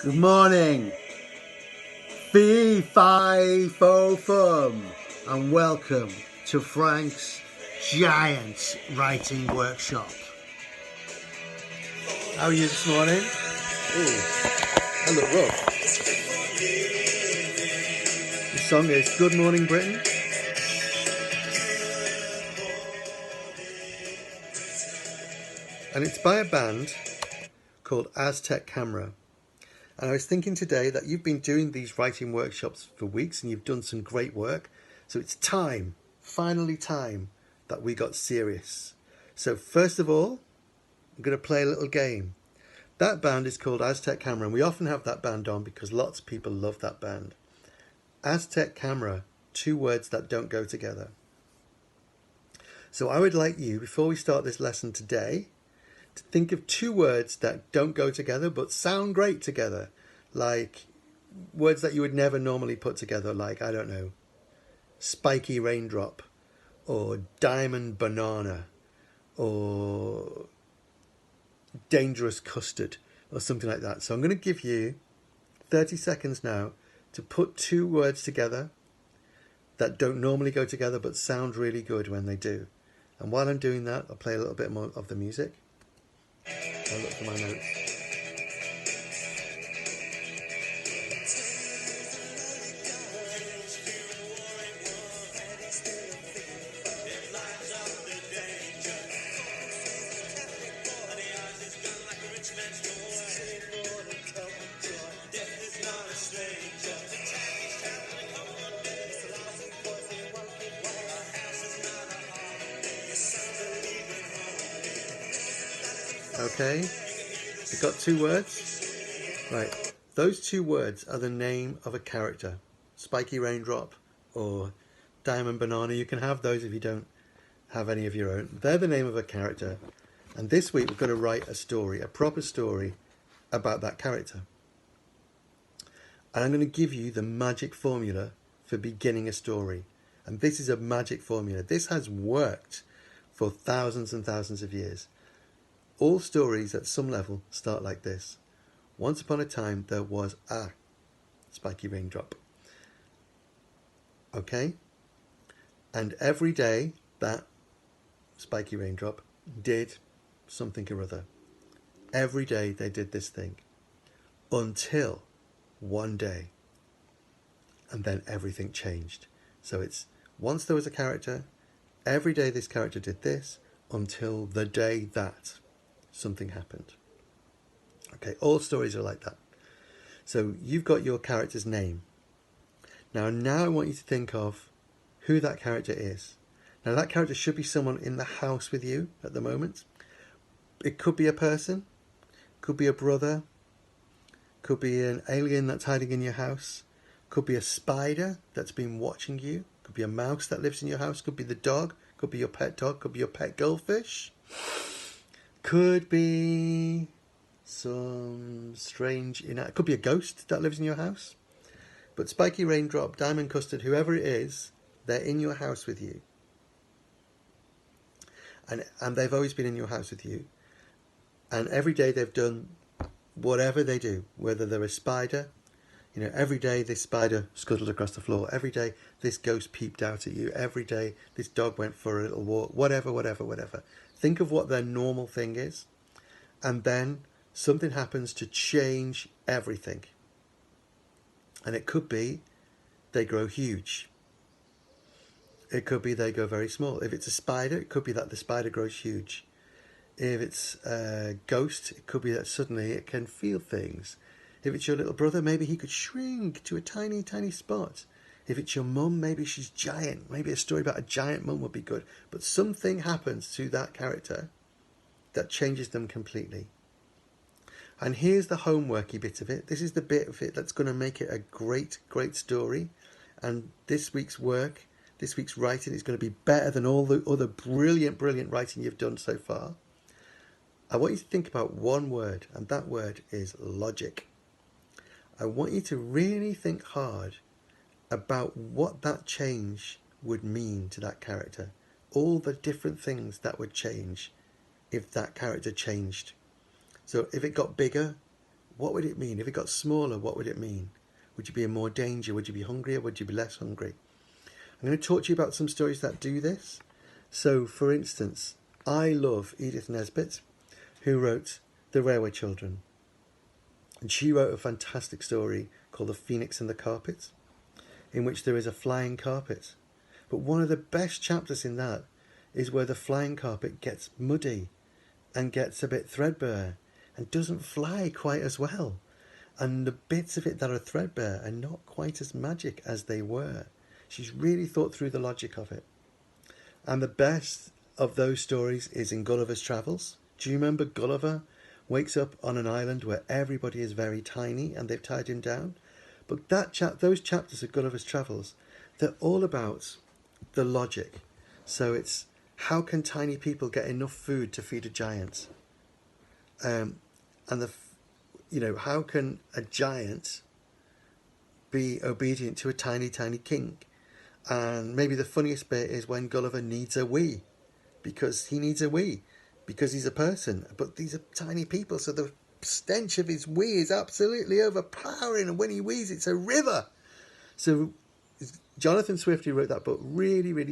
Good morning, fee fi fo fum, and welcome to Frank's Giant Writing Workshop. How are you this morning? Ooh, I look rough. The song is Good Morning Britain. And it's by a band called Aztec Camera. And I was thinking today that you've been doing these writing workshops for weeks and you've done some great work. So it's time, finally time, that we got serious. So first of all, I'm going to play a little game. That band is called Aztec Camera, and we often have that band on because lots of people love that band. Aztec Camera, two words that don't go together. So I would like you, before we start this lesson today, to think of two words that don't go together but sound great together. Like words that you would never normally put together, like, I don't know, spiky raindrop, or diamond banana, or dangerous custard, or something like that. So I'm going to give you 30 seconds now to put two words together that don't normally go together but sound really good when they do. And while I'm doing that, I'll play a little bit more of the music. I'll look for my notes. Okay, you've got two words? Right, those two words are the name of a character. Spiky raindrop or diamond banana. You can have those if you don't have any of your own. They're the name of a character. And this week we're going to write a story, a proper story about that character. And I'm going to give you the magic formula for beginning a story. And this is a magic formula. This has worked for thousands and thousands of years. All stories at some level start like this. Once upon a time there was a spiky raindrop. Okay? And every day that spiky raindrop did something or other. Every day they did this thing. Until one day. And then everything changed. So it's once there was a character, every day this character did this, until the day that something happened. Okay, all stories are like that. So you've got your character's name. Now I want you to think of who that character is. Now that character should be someone in the house with you at the moment. It could be a person, could be a brother, could be an alien that's hiding in your house, could be a spider that's been watching you, could be a mouse that lives in your house, could be the dog, could be your pet dog, could be your pet goldfish. Could be some strange, it could be a ghost that lives in your house. But spiky raindrop, diamond custard, whoever it is, they're in your house with you. And they've always been in your house with you. And every day they've done whatever they do, whether they're a spider, every day this spider scuttled across the floor. Every day this ghost peeped out at you. Every day this dog went for a little walk. Whatever. Think of what their normal thing is. And then something happens to change everything. And it could be they grow huge. It could be they go very small. If it's a spider, it could be that the spider grows huge. If it's a ghost, it could be that suddenly it can feel things. If it's your little brother, maybe he could shrink to a tiny, tiny spot. If it's your mum, maybe she's giant. Maybe a story about a giant mum would be good. But something happens to that character that changes them completely. And here's the homeworky bit of it. This is the bit of it that's going to make it a great, great story. And this week's work, this week's writing is going to be better than all the other brilliant, brilliant writing you've done so far. I want you to think about one word, and that word is logic. I want you to really think hard about what that change would mean to that character. All the different things that would change if that character changed. So if it got bigger, what would it mean? If it got smaller, what would it mean? Would you be in more danger? Would you be hungrier? Would you be less hungry? I'm going to talk to you about some stories that do this. So, for instance, I love Edith Nesbit, who wrote The Railway Children. And she wrote a fantastic story called The Phoenix and the Carpet, in which there is a flying carpet. But one of the best chapters in that is where the flying carpet gets muddy and gets a bit threadbare and doesn't fly quite as well. And the bits of it that are threadbare are not quite as magic as they were. She's really thought through the logic of it. And the best of those stories is in Gulliver's Travels. Do you remember Gulliver wakes up on an island where everybody is very tiny and they've tied him down? But those chapters of Gulliver's Travels, they're all about the logic. So it's, how can tiny people get enough food to feed a giant? How can a giant be obedient to a tiny, tiny king? And maybe the funniest bit is when Gulliver needs a wee, because he needs a wee, because he's a person. But these are tiny people, so the stench of his wee is absolutely overpowering, and when he wees, it's a river. So Jonathan Swift, who wrote that book, really, really